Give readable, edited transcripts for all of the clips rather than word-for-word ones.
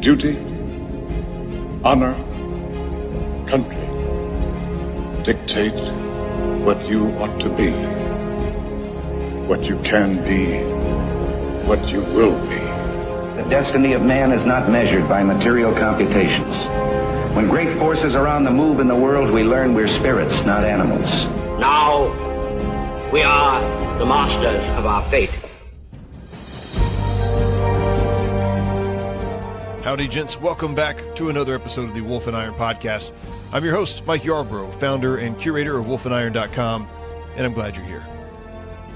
Duty, honor, country dictate what you ought to be, what you can be, what you will be. The destiny of man is not measured by material computations. When great forces are on the move in the world, we learn we're spirits, not animals. Now, we are the masters of our fate. Howdy, gents. Welcome back to another episode of the Wolf and Iron Podcast. I'm your host, Mike Yarbrough, founder and curator of wolfandiron.com, and I'm glad you're here.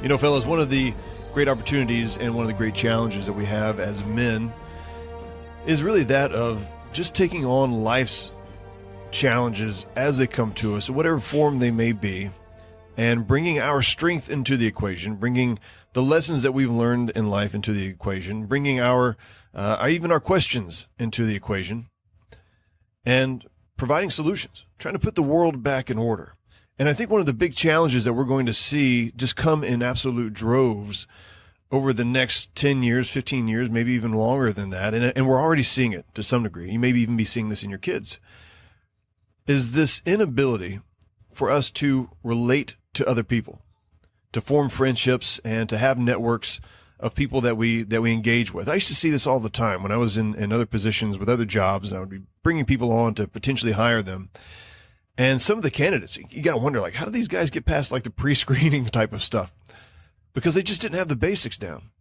You know, fellas, one of the great opportunities and one of the great challenges that we have as men is really that of just taking on life's challenges as they come to us, in whatever form they may be, and bringing our strength into the equation, bringing the lessons that we've learned in life into the equation, bringing our even our questions into the equation, and providing solutions, trying to put the world back in order. And I think one of the big challenges that we're going to see just come in absolute droves over the next 10 years, 15 years, maybe even longer than that, and we're already seeing it to some degree. You may even be seeing this in your kids, is this inability for us to relate to other people, to form friendships and to have networks of people that we engage with. I used to see this all the time when I was in other positions with other jobs, and I would be bringing people on to potentially hire them. And some of the candidates, you got to wonder, like, how do these guys get past like the pre-screening type of stuff? Because they just didn't have the basics down.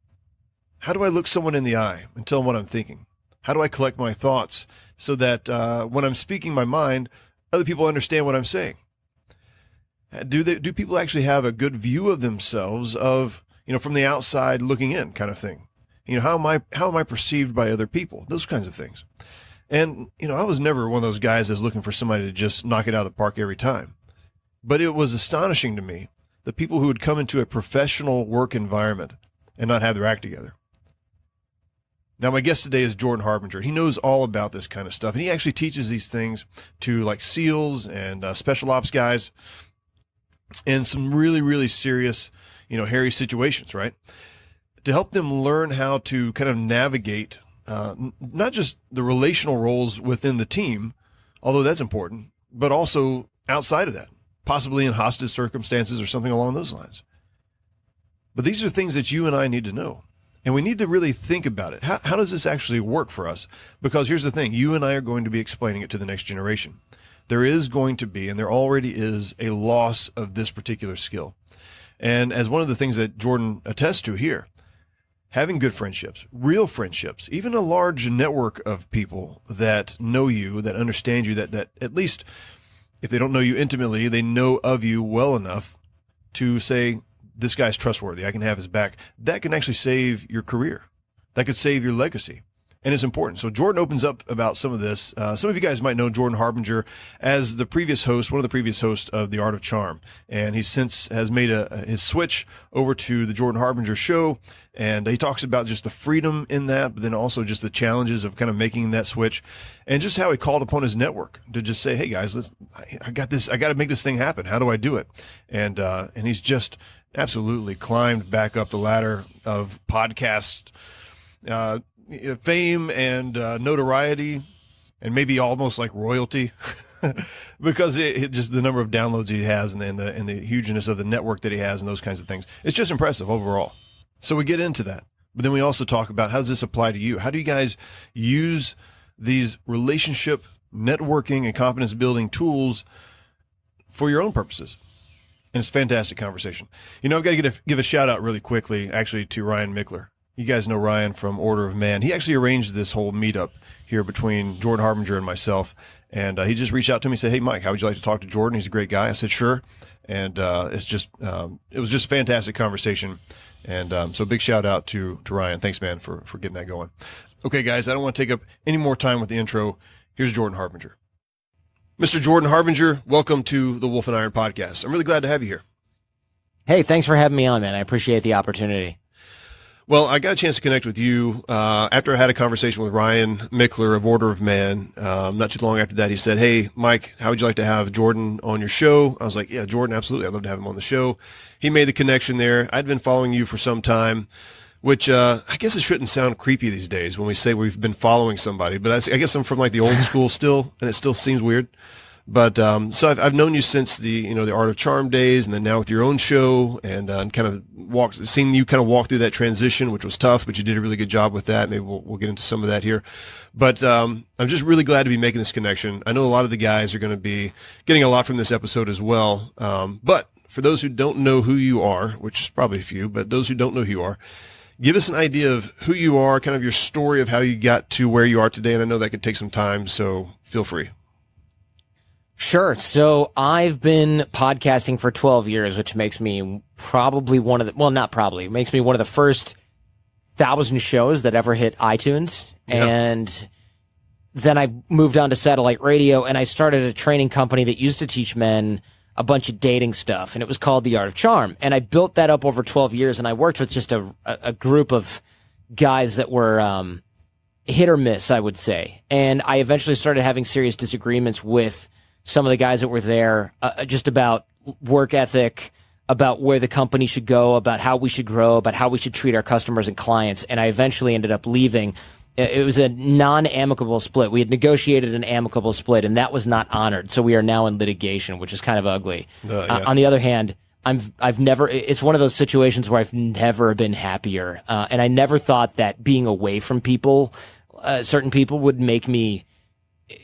How do I look someone in the eye and tell them what I'm thinking? How do I collect my thoughts so that when I'm speaking my mind, other people understand what I'm saying? Do people actually have a good view of themselves, of, you know, from the outside looking in kind of thing? You know, how am I perceived by other people? Those kinds of things. And, you know, I was never one of those guys that's looking for somebody to just knock it out of the park every time. But it was astonishing to me, the people who would come into a professional work environment and not have their act together. Now, my guest today is Jordan Harbinger. He knows all about this kind of stuff, and he actually teaches these things to like SEALs and special ops guys in some really, really serious, you know, hairy situations, right? To help them learn how to kind of navigate not just the relational roles within the team, although that's important, but also outside of that, possibly in hostage circumstances or something along those lines. But these are things that you and I need to know, and we need to really think about it. How does this actually work for us? Because here's the thing, you and I are going to be explaining it to the next generation. There is going to be, and there already is, a loss of this particular skill. And as one of the things that Jordan attests to here, having good friendships, real friendships, even a large network of people that know you, that understand you, that at least if they don't know you intimately, they know of you well enough to say, this guy's trustworthy, I can have his back. That can actually save your career. That could save your legacy. And it's important. So Jordan opens up about some of this. Some of you guys might know Jordan Harbinger as the previous host, one of the previous hosts of The Art of Charm. And he since has made his switch over to the Jordan Harbinger show. And he talks about just the freedom in that, but then also just the challenges of kind of making that switch, and just how he called upon his network to just say, hey guys, I got this, I got to make this thing happen. How do I do it? And he's just absolutely climbed back up the ladder of podcast, fame and notoriety, and maybe almost like royalty, because it just the number of downloads he has and the hugeness of the network that he has and those kinds of things. It's just impressive overall. So we get into that, but then we also talk about, how does this apply to you? How do you guys use these relationship, networking, and confidence building tools for your own purposes? And it's a fantastic conversation. You know, I've got to give a shout out really quickly, actually, to Ryan Mickler. You guys know Ryan from Order of Man. He actually arranged this whole meetup here between Jordan Harbinger and myself. And he just reached out to me and said, hey, Mike, how would you like to talk to Jordan? He's a great guy. I said, sure. And it was just a fantastic conversation. And so big shout out to Ryan. Thanks, man, for getting that going. Okay, guys, I don't want to take up any more time with the intro. Here's Jordan Harbinger. Mr. Jordan Harbinger, welcome to the Wolf and Iron Podcast. I'm really glad to have you here. Hey, thanks for having me on, man. I appreciate the opportunity. Well, I got a chance to connect with you after I had a conversation with Ryan Mickler of Order of Man. Not too long after that, he said, hey, Mike, how would you like to have Jordan on your show? I was like, yeah, Jordan, absolutely. I'd love to have him on the show. He made the connection there. I'd been following you for some time which I guess it shouldn't sound creepy these days when we say we've been following somebody, but I guess I'm from like the old school still, and it still seems weird. But so I've known you since the Art of Charm days, and then now with your own show, and kind of seen you kind of walk through that transition, which was tough, but you did a really good job with that. Maybe we'll get into some of that here. But I'm just really glad to be making this connection. I know a lot of the guys are going to be getting a lot from this episode as well. But for those who don't know who you are, which is probably a few, but those who don't know who you are, give us an idea of who you are, kind of your story of how you got to where you are today. And I know that could take some time, so feel free. Sure. So I've been podcasting for 12 years, which makes me probably makes me one of the first 1,000 shows that ever hit iTunes. Yeah. And then I moved on to satellite radio, and I started a training company that used to teach men a bunch of dating stuff, and it was called The Art of Charm. And I built that up over 12 years, and I worked with just a group of guys that were hit or miss, I would say. And I eventually started having serious disagreements with some of the guys that were there, just about work ethic, about where the company should go, about how we should grow, about how we should treat our customers and clients. And I eventually ended up leaving. It was a non-amicable split. We had negotiated an amicable split, and that was not honored. So we are now in litigation, which is kind of ugly. Yeah. On the other hand, it's one of those situations where I've never been happier. And I never thought that being away from people, certain people, would make me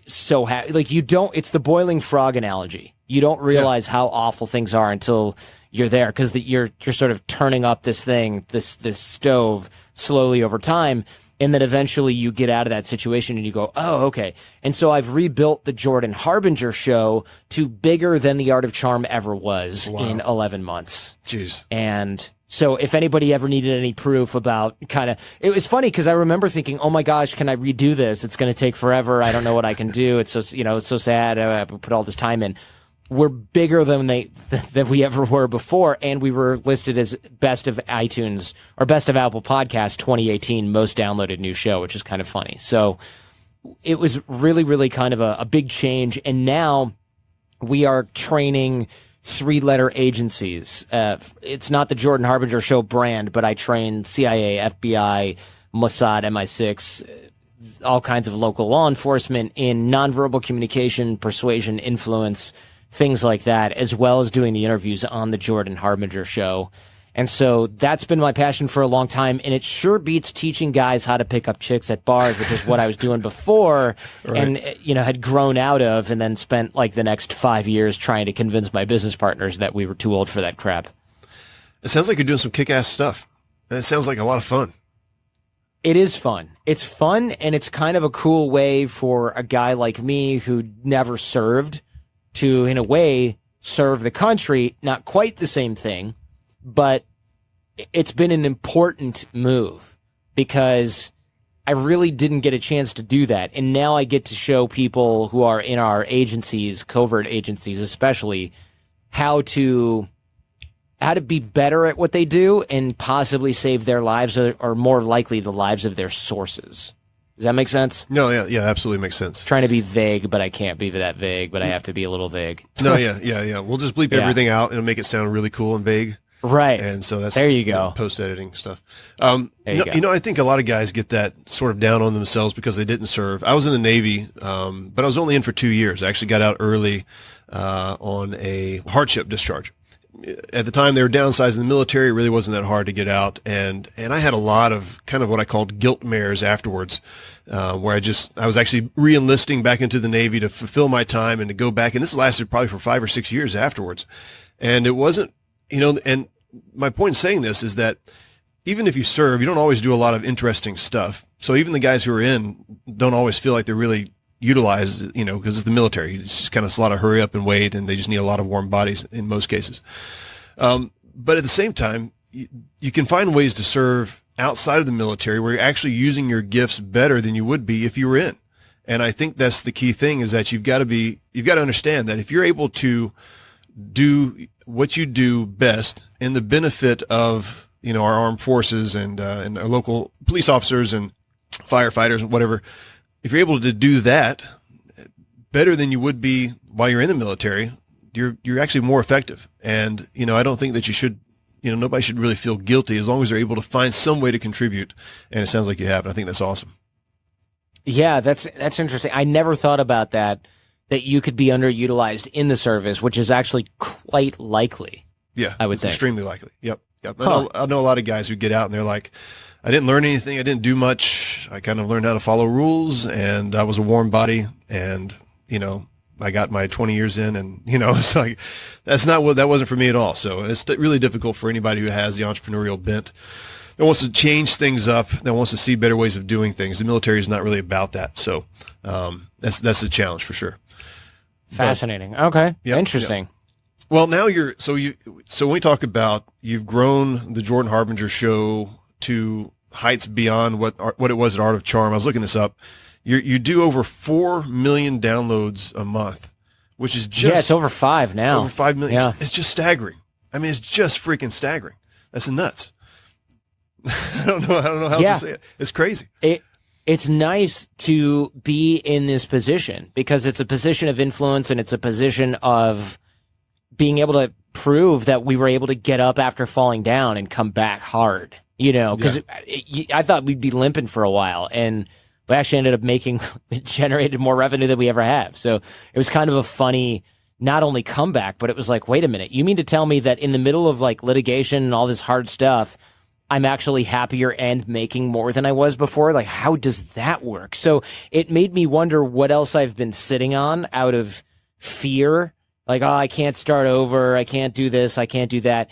so happy. Like, it's the boiling frog analogy. You don't realize how awful things are until you're there, because you're sort of turning up this thing, this stove slowly over time. And then eventually you get out of that situation and you go, oh, okay. And so I've rebuilt the Jordan Harbinger show to bigger than the Art of Charm ever was in 11 months. Jeez. And so if anybody ever needed any proof about it was funny because I remember thinking, oh my gosh, can I redo this? It's going to take forever. I don't know what I can do. It's so, it's so sad. I put all this time in. We're bigger than we ever were before, and we were listed as best of iTunes or best of Apple Podcasts 2018 most downloaded new show, which is kind of funny. So it was really, really kind of a big change, and now we are training 3-letter agencies. It's not the Jordan Harbinger Show brand, but I train CIA, FBI, Mossad, MI6, all kinds of local law enforcement in nonverbal communication, persuasion, influence, things like that, as well as doing the interviews on the Jordan Harbinger Show. And so that's been my passion for a long time, and it sure beats teaching guys how to pick up chicks at bars, which is what I was doing before, right. And had grown out of, and then spent like the next 5 years trying to convince my business partners that we were too old for that crap. It sounds like you're doing some kick-ass stuff. It sounds like a lot of fun. It is fun. It's fun, and it's kind of a cool way for a guy like me who never served to, in a way, serve the country. Not quite the same thing, but it's been an important move because I really didn't get a chance to do that. And now I get to show people who are in our agencies, covert agencies especially, how to be better at what they do and possibly save their lives, or more likely the lives of their sources. Does that make sense? No, yeah, absolutely makes sense. Trying to be vague, but I can't be that vague, but I have to be a little vague. No, yeah. We'll just bleep everything out and make it sound really cool and vague. Right. And so that's there you go. Post-editing stuff. I think a lot of guys get that sort of down on themselves because they didn't serve. I was in the Navy, but I was only in for 2 years. I actually got out early on a hardship discharge. At the time, they were downsizing the military. It really wasn't that hard to get out. And I had a lot of kind of what I called guilt mares afterwards, where I was actually re-enlisting back into the Navy to fulfill my time and to go back. And this lasted probably for 5 or 6 years afterwards. And it wasn't, and my point in saying this is that even if you serve, you don't always do a lot of interesting stuff. So even the guys who are in don't always feel like they're really utilized, because it's the military. It's just kind of a lot of hurry up and wait, and they just need a lot of warm bodies in most cases. But at the same time, you can find ways to serve outside of the military where you're actually using your gifts better than you would be if you were in. And I think that's the key thing, is that you've got to understand that if you're able to do what you do best in the benefit of, our armed forces and our local police officers and firefighters and whatever, if you're able to do that better than you would be while you're in the military, you're actually more effective. And, I don't think that you should nobody should really feel guilty as long as they're able to find some way to contribute. And it sounds like you have, and I think that's awesome. Yeah, that's interesting. I never thought about that you could be underutilized in the service, which is actually quite likely. Yeah, I would think. Extremely likely. Yep. Huh. I know a lot of guys who get out and they're like, I didn't learn anything. I didn't do much. I kind of learned how to follow rules, and I was a warm body, and, I got my 20 years in, and, it's like, that wasn't for me at all. So it's really difficult for anybody who has the entrepreneurial bent that wants to change things up, that wants to see better ways of doing things. The military is not really about that. So that's a challenge for sure. Fascinating. Okay. Yep, interesting. Yep. Well, now so when we talk about, you've grown the Jordan Harbinger show to heights beyond what it was at Art of Charm. I was looking this up. You do over 4 million downloads a month, which is just... Yeah, it's over 5 now. Over 5 million. Yeah. It's just staggering. I mean, it's just freaking staggering. That's nuts. I don't know how else to say it. It's crazy. It's nice to be in this position because it's a position of influence, and it's a position of being able to prove that we were able to get up after falling down and come back hard, because I thought we'd be limping for a while, and we actually ended up it generated more revenue than we ever have. So it was kind of a funny, not only comeback, but it was like, wait a minute, you mean to tell me that in the middle of like litigation and all this hard stuff, I'm actually happier and making more than I was before? Like, how does that work? So it made me wonder what else I've been sitting on out of fear. Like, I can't start over. I can't do this. I can't do that.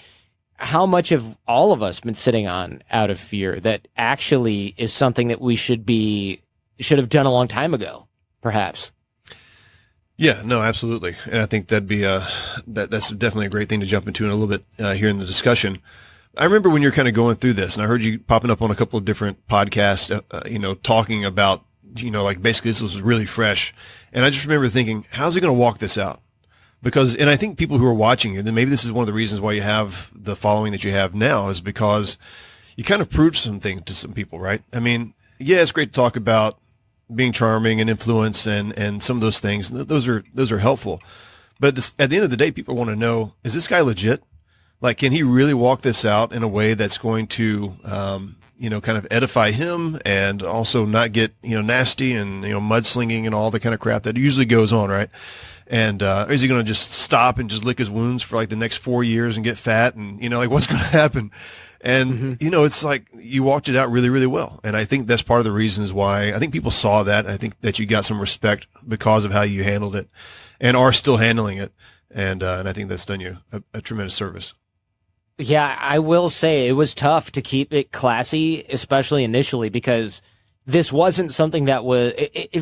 How much have all of us been sitting on out of fear that actually is something that we should have done a long time ago, perhaps? Yeah, no, absolutely. And I think that'd be that's definitely a great thing to jump into in a little bit here in the discussion. I remember when you're kind of going through this, and I heard you popping up on a couple of different podcasts, talking about, like basically this was really fresh. And I just remember thinking, how's he going to walk this out? And I think people who are watching you, then maybe this is one of the reasons why you have the following that you have now, is because you kind of proved some things to some people, right? I mean, yeah, it's great to talk about being charming and influence and some of those things. Those are helpful. But at the end of the day, people want to know, is this guy legit? Like, can he really walk this out in a way that's going to, kind of edify him and also not get, nasty and, mudslinging and all the kind of crap that usually goes on, right? And or is he going to just stop and just lick his wounds for like the next 4 years and get fat and, like what's going to happen? And, it's like you walked it out really, really well. And I think that's part of the reasons why I think people saw that. I think that you got some respect because of how you handled it and are still handling it. And I think that's done you a tremendous service. Yeah, I will say it was tough to keep it classy, especially initially, because this wasn't something that was...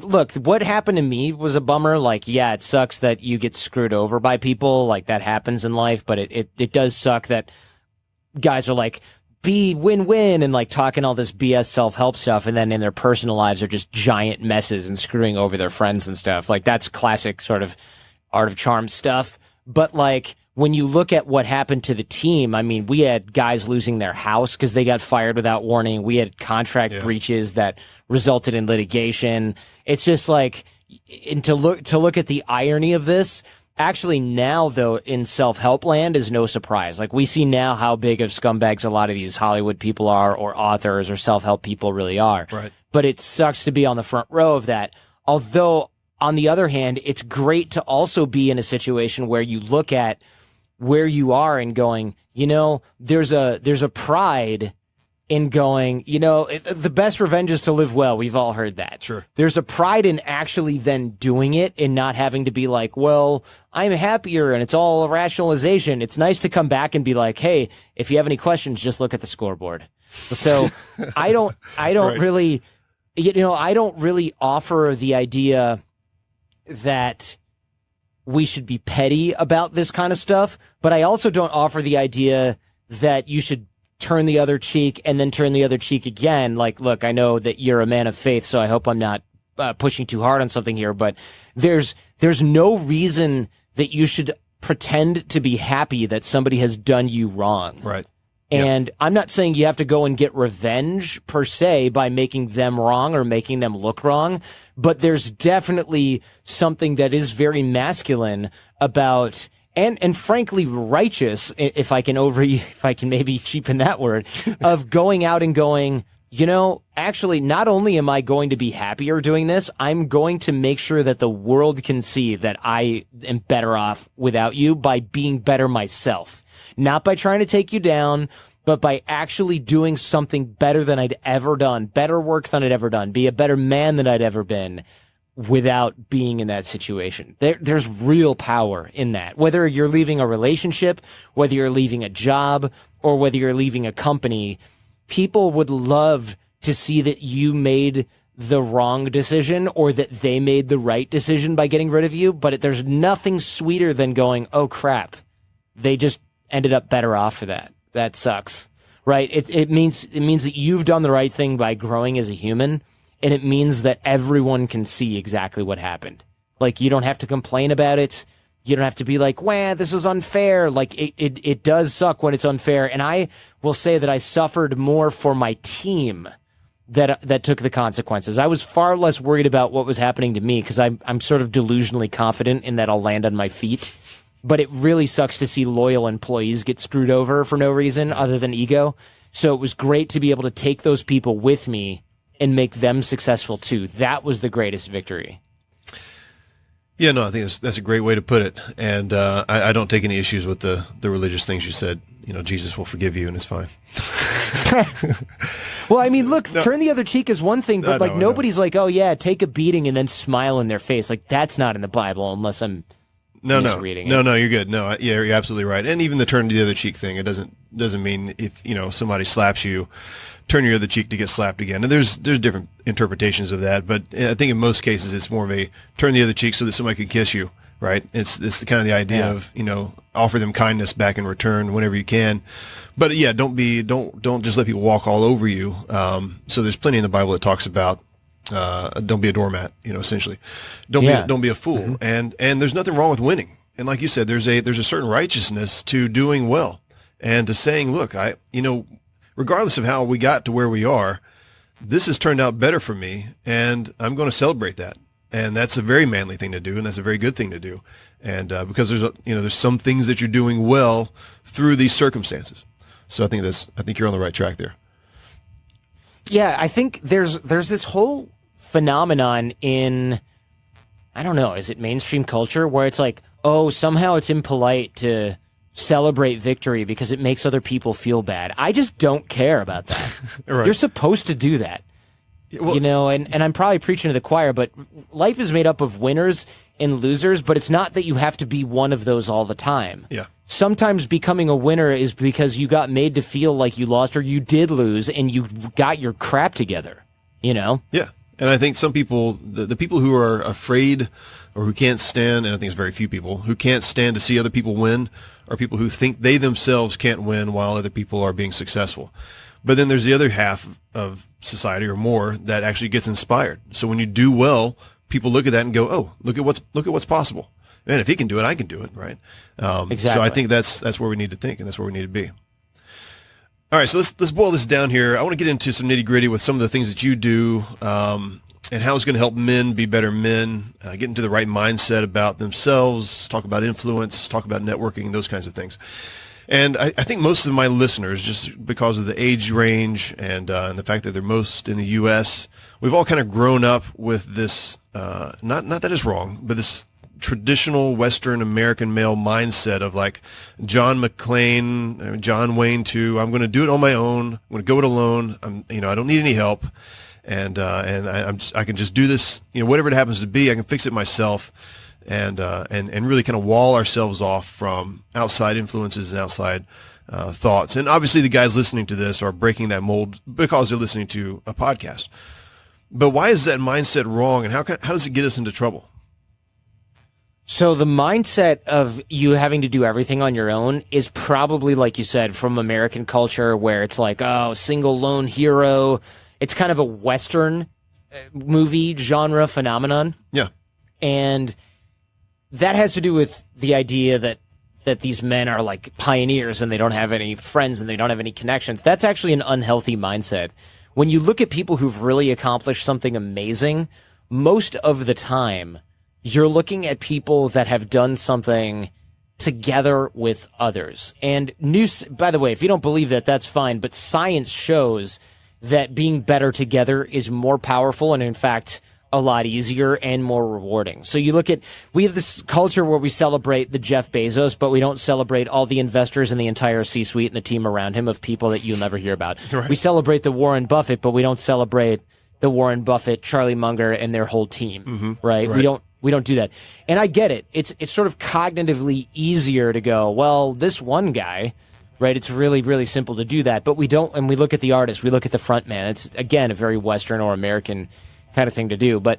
Look, what happened to me was a bummer. Like, yeah, it sucks that you get screwed over by people. Like, that happens in life, but it does suck that guys are like, be win-win, and like talking all this BS self-help stuff, and then in their personal lives are just giant messes and screwing over their friends and stuff. Like, that's classic sort of Art of Charm stuff. But like, when you look at what happened to the team, I mean, we had guys losing their house because they got fired without warning. We had contract breaches that resulted in litigation. It's just like, and to look at the irony of this, actually now though, in self-help land is no surprise. Like, we see now how big of scumbags a lot of these Hollywood people are, or authors or self-help people really are. Right. But it sucks to be on the front row of that. Although, on the other hand, it's great to also be in a situation where you look at where you are and going, there's a pride in going, the best revenge is to live well. We've all heard that. Sure. There's a pride in actually then doing it and not having to be like, well, I'm happier and it's all a rationalization. It's nice to come back and be like, hey, if you have any questions, just look at the scoreboard. So I don't Right. really, I don't really offer the idea that we should be petty about this kind of stuff, but I also don't offer the idea that you should turn the other cheek and then turn the other cheek again. Like, look, I know that you're a man of faith, so I hope I'm not pushing too hard on something here, but there's no reason that you should pretend to be happy that somebody has done you wrong. Right. And I'm not saying you have to go and get revenge per se by making them wrong or making them look wrong, but there's definitely something that is very masculine about and frankly righteous, if I can maybe cheapen that word, of going out and going, actually, not only am I going to be happier doing this, I'm going to make sure that the world can see that I am better off without you by being better myself. Not by trying to take you down, but by actually doing something better than I'd ever done, better work than I'd ever done, be a better man than I'd ever been, without being in that situation. There's real power in that. Whether you're leaving a relationship, whether you're leaving a job, or whether you're leaving a company, people would love to see that you made the wrong decision or that they made the right decision by getting rid of you. But there's nothing sweeter than going, oh crap, they just ended up better off for that. That sucks, right? It means that you've done the right thing by growing as a human. And it means that everyone can see exactly what happened. Like, you don't have to complain about it. You don't have to be like, "Wah, this was unfair." Like, it does suck when it's unfair. And I will say that I suffered more for my team that took the consequences. I was far less worried about what was happening to me because I'm sort of delusionally confident in that I'll land on my feet. But it really sucks to see loyal employees get screwed over for no reason other than ego. So it was great to be able to take those people with me and make them successful too. That was the greatest victory. Yeah, no, I think that's a great way to put it. And I don't take any issues with the religious things you said. Jesus will forgive you and it's fine. Well, I mean, look, turn the other cheek is one thing, but nobody's like, oh yeah, take a beating and then smile in their face. Like, that's not in the Bible unless I'm misreading it. No, you're good. No, yeah, you're absolutely right. And even the turn to the other cheek thing, it doesn't mean if, somebody slaps you, turn your other cheek to get slapped again. And there's different interpretations of that, but I think in most cases it's more of a turn the other cheek so that somebody can kiss you, right? It's the kind of the idea of, offer them kindness back in return whenever you can. But yeah, don't just let people walk all over you. So there's plenty in the Bible that talks about don't be a doormat, essentially. Don't be a fool. Mm-hmm. And there's nothing wrong with winning. And like you said, there's a certain righteousness to doing well and to saying, look, regardless of how we got to where we are, this has turned out better for me, and I'm going to celebrate that. And that's a very manly thing to do, and that's a very good thing to do. And because there's some things that you're doing well through these circumstances. So I think you're on the right track there. Yeah, I think there's this whole phenomenon in, I don't know, is it mainstream culture where it's like, oh, somehow it's impolite to celebrate victory because it makes other people feel bad. I just don't care about that. Right. You're supposed to do that. Well, and I'm probably preaching to the choir, but life is made up of winners and losers, but it's not that you have to be one of those all the time. Yeah. Sometimes becoming a winner is because you got made to feel like you lost or you did lose and you got your crap together, Yeah. And I think some people, the people who are afraid or who can't stand, and I think it's very few people, who can't stand to see other people win are people who think they themselves can't win while other people are being successful. But then there's the other half of society or more that actually gets inspired. So when you do well, people look at that and go, oh, look at what's possible. Man, if he can do it, I can do it, right? Exactly. So I think that's where we need to think, and that's where we need to be. All right, so let's boil this down here. I want to get into some nitty-gritty with some of the things that you do and how it's going to help men be better men, get into the right mindset about themselves, talk about influence, talk about networking, those kinds of things. And I think most of my listeners, just because of the age range and the fact that they're most in the U.S., we've all kind of grown up with this, not that it's wrong, but this traditional Western American male mindset of like John McClane, John Wayne too. I'm going to do it on my own. I'm going to go it alone. I don't need any help, and I can just do this. Whatever it happens to be, I can fix it myself. And really kind of wall ourselves off from outside influences and outside thoughts. And obviously the guys listening to this are breaking that mold because they're listening to a podcast. But why is that mindset wrong, and how does it get us into trouble? So the mindset of you having to do everything on your own is probably, like you said, from American culture where it's like, oh, single lone hero. It's kind of a Western movie genre phenomenon. Yeah. And that has to do with the idea that these men are like pioneers and they don't have any friends and they don't have any connections. That's actually an unhealthy mindset. When you look at people who've really accomplished something amazing, most of the time you're looking at people that have done something together with others. And by the way, if you don't believe that, that's fine, but science shows that being better together is more powerful and, in fact, a lot easier and more rewarding. So we have this culture where we celebrate the Jeff Bezos, but we don't celebrate all the investors and the entire C-suite and the team around him of people that you'll never hear about. Right. We celebrate the Warren Buffett, but we don't celebrate the Warren Buffett, Charlie Munger, and their whole team, right? We don't do that. And I get it. It's sort of cognitively easier to go, well, this one guy, right? It's really, really simple to do that. But we don't, and we look at the artist, we look at the front man. It's, again, a very Western or American kind of thing to do. But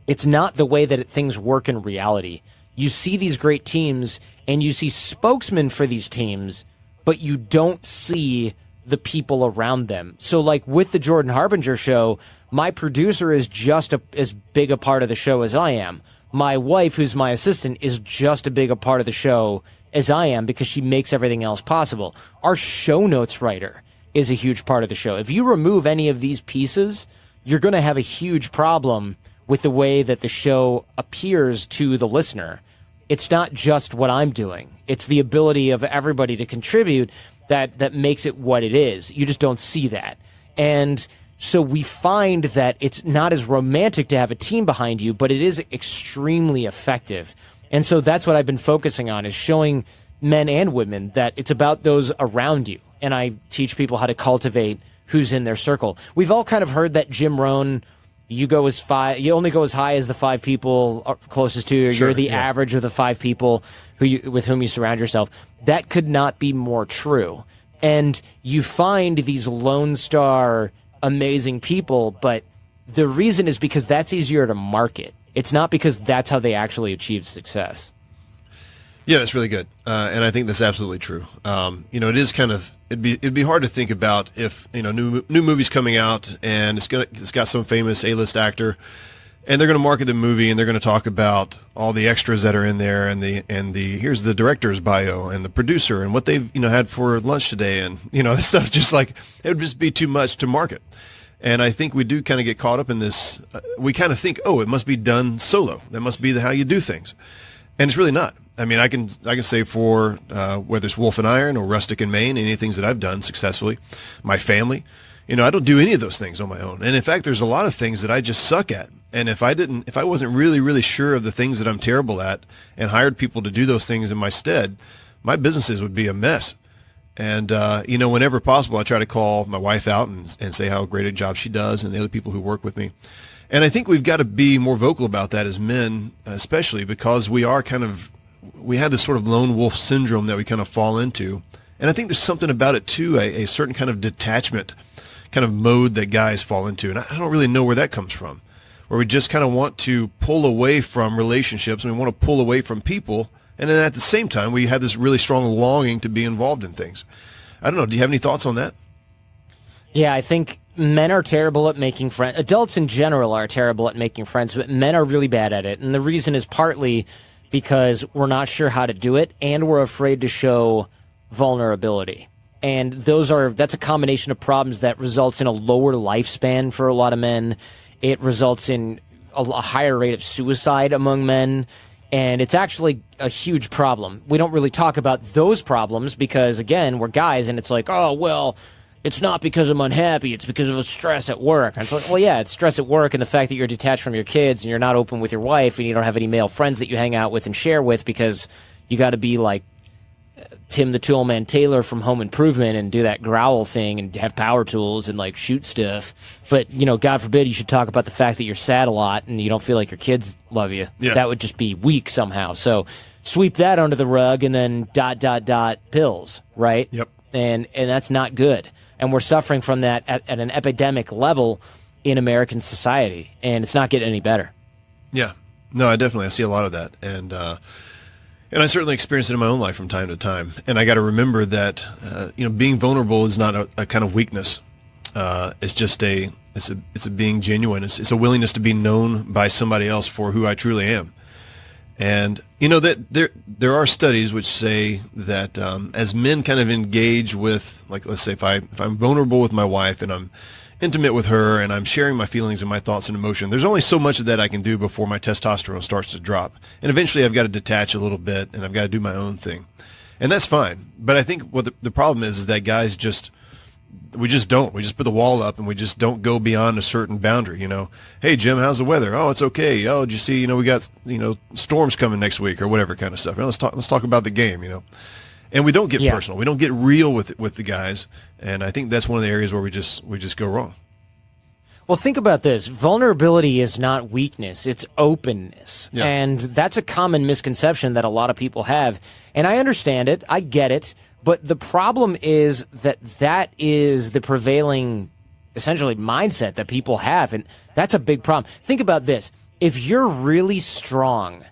it's not the way that things work in reality. You see these great teams, and you see spokesmen for these teams, but you don't see the people around them. So like with the Jordan Harbinger show, my producer is just as big a part of the show as I am. My wife, who's my assistant, is just as big a part of the show as I am because she makes everything else possible. Our show notes writer is a huge part of the show. If you remove any of these pieces, you're going to have a huge problem with the way that the show appears to the listener. It's not just what I'm doing. It's the ability of everybody to contribute that makes it what it is. You just don't see that. And so we find that it's not as romantic to have a team behind you, but it is extremely effective. And so that's what I've been focusing on, is showing men and women that it's about those around you. And I teach people how to cultivate who's in their circle. We've all kind of heard that Jim Rohn, you only go as high as the 5 people closest to you. Sure, you're the average of the 5 people with whom you surround yourself. That could not be more true. And you find these Lone Star amazing people, but the reason is because that's easier to market. It's not because that's how they actually achieve success. Yeah, that's really good, and I think that's absolutely true. It is kind of it'd be hard to think about if new movies coming out and it's got some famous A-list actor, and they're going to market the movie and they're going to talk about all the extras that are in there and the here's the director's bio and the producer and what they've had for lunch today, and this stuff's just like, it would just be too much to market. And I think we do kind of get caught up in this. We kind of think, oh, it must be done solo. That must be how you do things, and it's really not. I mean, I can say for whether it's Wolf and Iron or Rustic in Maine, any things that I've done successfully, my family, I don't do any of those things on my own. And in fact, there's a lot of things that I just suck at. And if I wasn't really, really sure of the things that I'm terrible at and hired people to do those things in my stead, my businesses would be a mess. And, whenever possible, I try to call my wife out and say how great a job she does and the other people who work with me. And I think we've got to be more vocal about that as men, especially because we have this sort of lone wolf syndrome that we kind of fall into. And I think there's something about it too, a certain kind of detachment kind of mode that guys fall into. And I don't really know where that comes from, where we just kind of want to pull away from relationships and we want to pull away from people. And then at the same time, we have this really strong longing to be involved in things. I don't know. Do you have any thoughts on that? Yeah, I think men are terrible at making friends. Adults in general are terrible at making friends, but men are really bad at it. And the reason is partly because we're not sure how to do it and we're afraid to show vulnerability. And that's a combination of problems that results in a lower lifespan for a lot of men. It results in a higher rate of suicide among men. And it's actually a huge problem. We don't really talk about those problems because, again, we're guys, and it's like, oh, well, it's not because I'm unhappy. It's because of a stress at work. And it's like, well, yeah, it's stress at work and the fact that you're detached from your kids and you're not open with your wife and you don't have any male friends that you hang out with and share with because you got to be like Tim the Toolman Taylor from Home Improvement and do that growl thing and have power tools and like shoot stuff. But, God forbid you should talk about the fact that you're sad a lot and you don't feel like your kids love you. Yeah. That would just be weak somehow. So sweep that under the rug and then ... pills, right? Yep. And that's not good. And we're suffering from that at an epidemic level in American society, and it's not getting any better. Yeah. No, I see a lot of that. And I certainly experience it in my own life from time to time. And I got to remember that, being vulnerable is not a kind of weakness. It's just it's a being genuine. It's a willingness to be known by somebody else for who I truly am. And, that there are studies which say that as men kind of engage with, like, let's say if I'm vulnerable with my wife and I'm intimate with her and I'm sharing my feelings and my thoughts and emotion, there's only so much of that I can do before my testosterone starts to drop. And eventually I've got to detach a little bit and I've got to do my own thing. And that's fine. But I think what the problem is that guys we just don't. We just put the wall up and we just don't go beyond a certain boundary, Hey, Jim, how's the weather? Oh, it's okay. Oh, did you see, we got, storms coming next week or whatever kind of stuff. Let's talk about the game, And we don't get personal. We don't get real with the guys. And I think that's one of the areas where we just go wrong. Well, think about this. Vulnerability is not weakness. It's openness. Yeah. And that's a common misconception that a lot of people have. And I understand it. I get it. But the problem is that is the prevailing, essentially, mindset that people have. And that's a big problem. Think about this. If you're really strong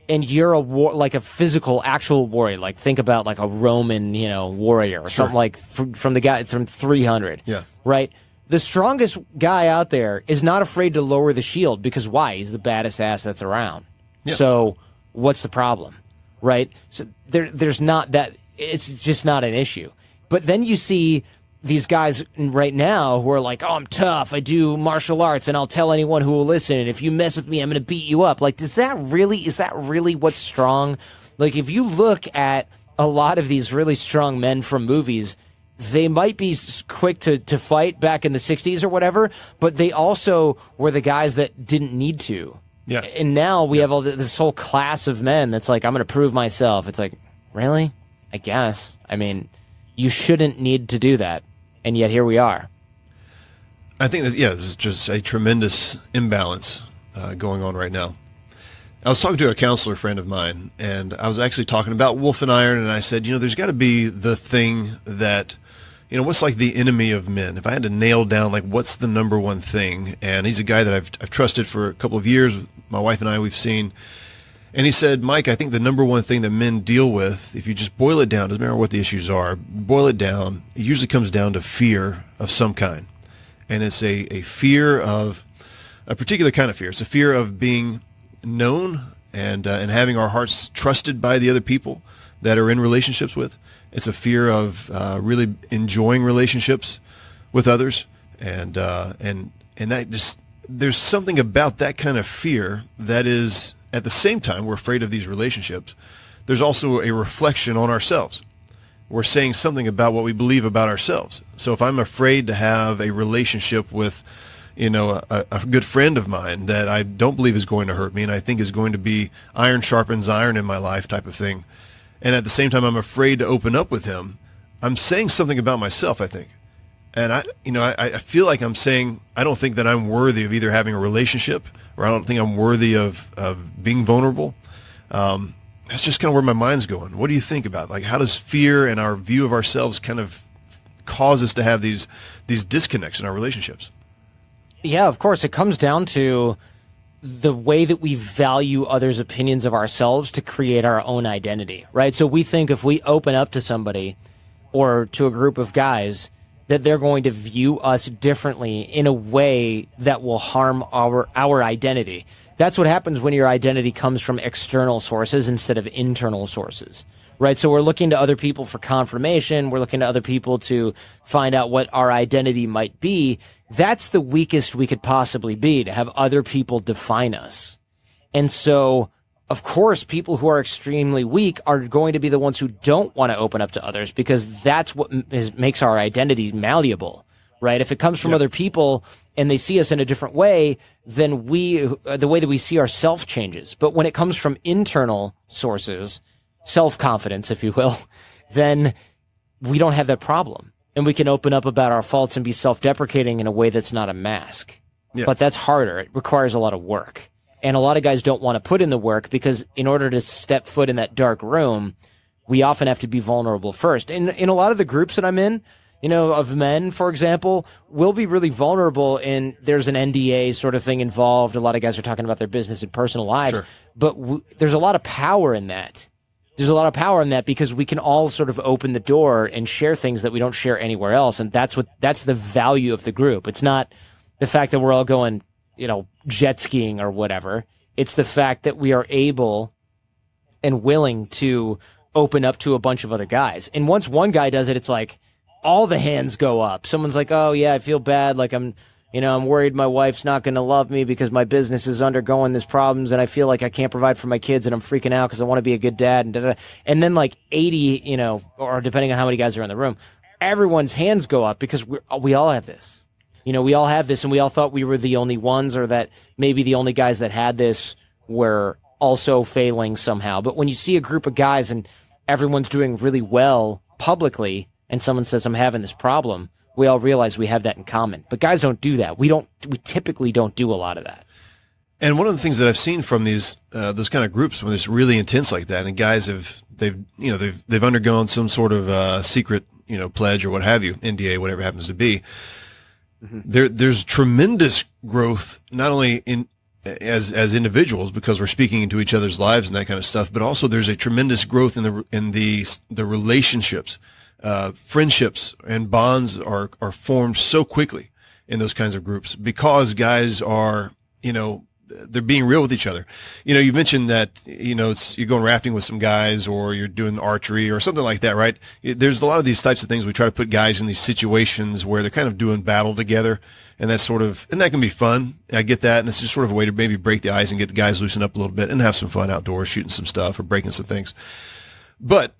and you're like a physical, actual warrior, like think about like a Roman, warrior or something like from the guy from 300. Yeah. Right? The strongest guy out there is not afraid to lower the shield because why? He's the baddest ass that's around. Yeah. So what's the problem? Right? So there's not that. It's just not an issue. But then you see these guys right now who are like, oh, I'm tough. I do martial arts and I'll tell anyone who will listen. And if you mess with me, I'm going to beat you up. Like, is that really what's strong? Like, if you look at a lot of these really strong men from movies, they might be quick to fight back in the 60s or whatever, but they also were the guys that didn't need to. Yeah. And now we have all this whole class of men that's like, I'm going to prove myself. It's like, really? I guess. I mean, you shouldn't need to do that. And yet here we are. I think this is just a tremendous imbalance going on right now. I was talking to a counselor friend of mine, and I was actually talking about wolf and iron, and I said, there's got to be the thing that, what's like the enemy of men? If I had to nail down, like, what's the number one thing? And he's a guy that I've trusted for a couple of years. My wife and I, we've seen. And he said, Mike, I think the number one thing that men deal with, if you just boil it down, doesn't matter what the issues are, boil it down, it usually comes down to fear of some kind. And it's a fear of a particular kind of fear. It's a fear of being known and having our hearts trusted by the other people that are in relationships with. It's a fear of really enjoying relationships with others. And that just, there's something about that kind of fear that is, at the same time, we're afraid of these relationships. There's also a reflection on ourselves. We're saying something about what we believe about ourselves. So if I'm afraid to have a relationship with, a good friend of mine that I don't believe is going to hurt me and I think is going to be iron sharpens iron in my life type of thing, and at the same time I'm afraid to open up with him, I'm saying something about myself, I think. And I feel like I'm saying I don't think that I'm worthy of either having a relationship or I don't think I'm worthy of being vulnerable. That's just kind of where my mind's going. What do you think about it? Like, how does fear and our view of ourselves kind of cause us to have these disconnects in our relationships? Yeah, of course. It comes down to the way that we value others' opinions of ourselves to create our own identity, right? So we think if we open up to somebody or to a group of guys, that they're going to view us differently in a way that will harm our identity. That's what happens when your identity comes from external sources instead of internal sources, right? So we're looking to other people for confirmation. We're looking to other people to find out what our identity might be. That's the weakest we could possibly be, to have other people define us. And so, of course, people who are extremely weak are going to be the ones who don't want to open up to others, because that's what makes our identity malleable, right? If it comes from other people and they see us in a different way, then the way that we see ourselves changes. But when it comes from internal sources, self-confidence, if you will, then we don't have that problem. And we can open up about our faults and be self-deprecating in a way that's not a mask. Yeah. But that's harder. It requires a lot of work. And a lot of guys don't want to put in the work because in order to step foot in that dark room, we often have to be vulnerable first. In a lot of the groups that I'm in, of men, for example, we'll be really vulnerable and there's an NDA sort of thing involved. A lot of guys are talking about their business and personal lives. Sure. But there's a lot of power in that. There's a lot of power in that because we can all sort of open the door and share things that we don't share anywhere else. And that's the value of the group. It's not the fact that we're all going, jet skiing or whatever. It's the fact that we are able and willing to open up to a bunch of other guys. And once one guy does it, it's like, all the hands go up. Someone's like, oh yeah, I feel bad. Like I'm worried my wife's not going to love me because my business is undergoing these problems and I feel like I can't provide for my kids and I'm freaking out because I want to be a good dad. And da-da-da. And then like 80, or depending on how many guys are in the room, everyone's hands go up because we all have this. We all have this, and we all thought we were the only ones, or that maybe the only guys that had this were also failing somehow. But when you see a group of guys and everyone's doing really well publicly, and someone says, I'm having this problem, we all realize we have that in common. But guys don't do that. We typically don't do a lot of that. And one of the things that I've seen from these those kind of groups when it's really intense like that, and guys they've undergone some sort of secret pledge or what have you, NDA, whatever it happens to be. There's tremendous growth, not only as individuals because we're speaking into each other's lives and that kind of stuff, but also there's a tremendous growth in the relationships, friendships and bonds are formed so quickly in those kinds of groups because guys are they're being real with each other. You mentioned that, you're going rafting with some guys or you're doing archery or something like that, right? There's a lot of these types of things. We try to put guys in these situations where they're kind of doing battle together, and and that can be fun. I get that. And it's just sort of a way to maybe break the ice and get the guys loosened up a little bit and have some fun outdoors, shooting some stuff or breaking some things. But,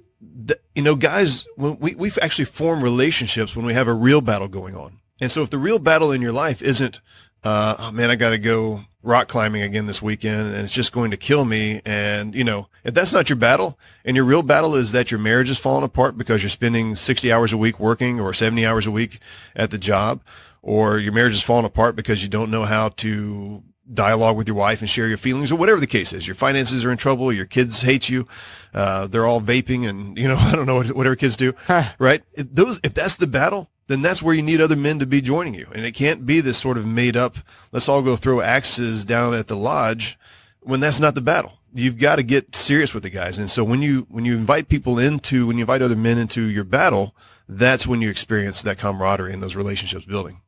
guys, we've actually formed relationships when we have a real battle going on. And so if the real battle in your life isn't, oh man, I got to go rock climbing again this weekend and it's just going to kill me. And, if that's not your battle and your real battle is that your marriage is falling apart because you're spending 60 hours a week working or 70 hours a week at the job, or your marriage is falling apart because you don't know how to dialogue with your wife and share your feelings, or whatever the case is, your finances are in trouble, your kids hate you, they're all vaping and, I don't know, whatever kids do, right? If that's the battle, then that's where you need other men to be joining you. And it can't be this sort of made up, let's all go throw axes down at the lodge when that's not the battle. You've got to get serious with the guys. And so when you invite other men into your battle, that's when you experience that camaraderie and those relationships building.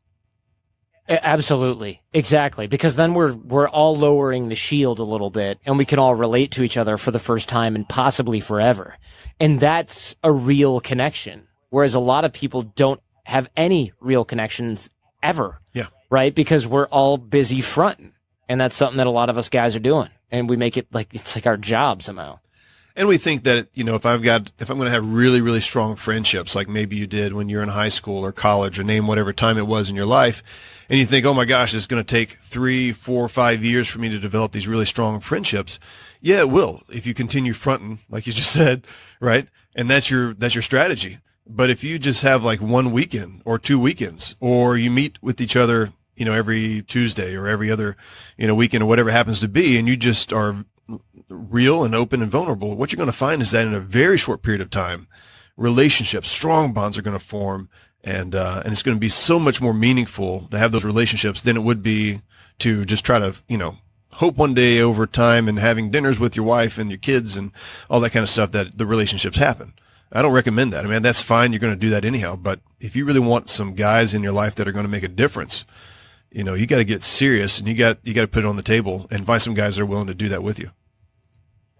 Absolutely. Exactly. Because then we're all lowering the shield a little bit and we can all relate to each other for the first time and possibly forever. And that's a real connection. Whereas a lot of people don't have any real connections ever. Yeah. Right? Because we're all busy fronting. And that's something that a lot of us guys are doing. And we make it like it's like our job somehow. And we think that, if I'm going to have really, really strong friendships, like maybe you did when you're in high school or college or name whatever time it was in your life, and you think, oh my gosh, it's going to take 3, 4, 5 years for me to develop these really strong friendships. Yeah, it will if you continue fronting, like you just said, right? And that's your strategy. But if you just have like one weekend or 2 weekends, or you meet with each other, every Tuesday or every other, weekend or whatever it happens to be, and you just are real and open and vulnerable, what you're going to find is that in a very short period of time, relationships, strong bonds are going to form, and it's going to be so much more meaningful to have those relationships than it would be to just try to, hope one day over time and having dinners with your wife and your kids and all that kind of stuff that the relationships happen. I don't recommend that. I mean, that's fine. You're going to do that anyhow. But if you really want some guys in your life that are going to make a difference, you got to get serious and you got to put it on the table and find some guys that are willing to do that with you.